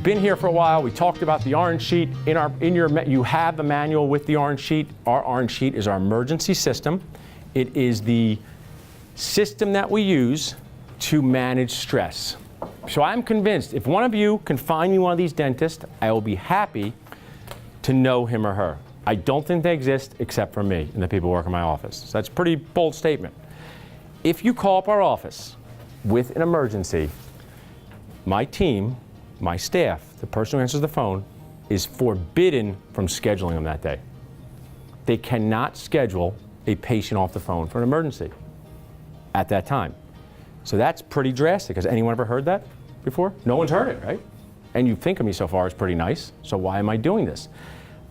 been here for a while. We talked about the orange sheet. You have the manual with the orange sheet. Our orange sheet is our emergency system. It is the system that we use to manage stress. So I'm convinced if one of you can find me one of these dentists, I will be happy to know him or her. I don't think they exist except for me and the people who work in my office. So that's a pretty bold statement. If you call up our office with an emergency, my team, my staff, the person who answers the phone, is forbidden from scheduling them that day. They cannot schedule a patient off the phone for an emergency at that time. So that's pretty drastic. Has anyone ever heard that before? No one's heard it, right? And you think of me so far as pretty nice, so why am I doing this?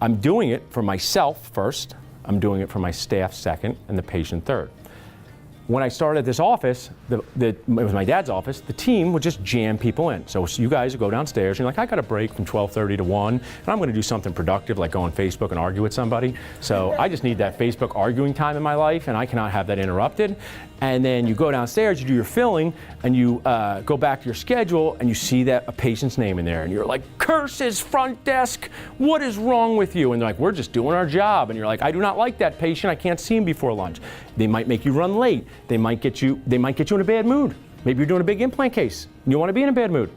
I'm doing it for myself first, I'm doing it for my staff second, and the patient third. When I started this office, it was my dad's office, the team would just jam people in. So you guys would go downstairs and you're like, I got a break from 12:30 to 1, and I'm gonna do something productive like go on Facebook and argue with somebody. So I just need that Facebook arguing time in my life, and I cannot have that interrupted. And then you go downstairs, you do your filling, and you go back to your schedule, and you see that a patient's name in there, and you're like, curses, front desk, what is wrong with you? And they're like, we're just doing our job. And you're like, I do not like that patient, I can't see him before lunch. They might make you run late. They might get you in a bad mood. Maybe you're doing a big implant case, and you want to be in a bad mood.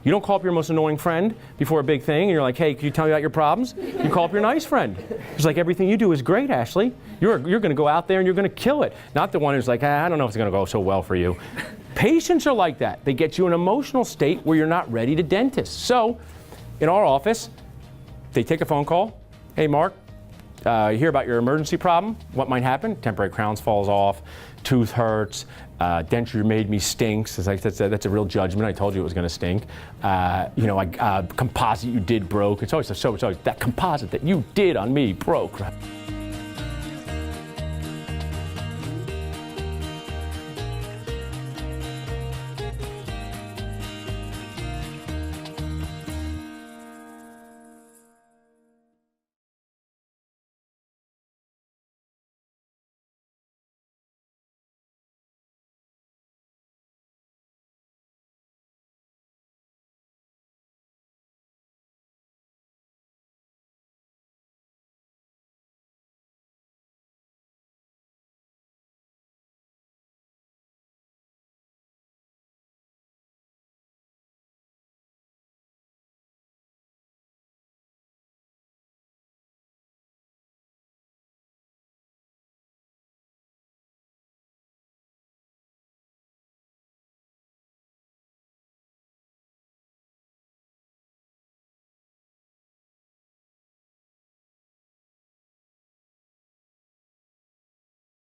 You don't call up your most annoying friend before a big thing, and you're like, hey, can you tell me about your problems? You call up your nice friend. It's like, everything you do is great, Ashley. You're going to go out there and you're going to kill it. Not the one who's like, I don't know if it's going to go so well for you. Patients are like that. They get you in an emotional state where you're not ready to dentist. So, in our office, they take a phone call. Hey, Mark, you hear about your emergency problem? What might happen? Temporary crowns falls off, tooth hurts, denture made me stinks. That's a real judgment. I told you it was going to stink. Composite you did broke. It's always that composite that you did on me broke.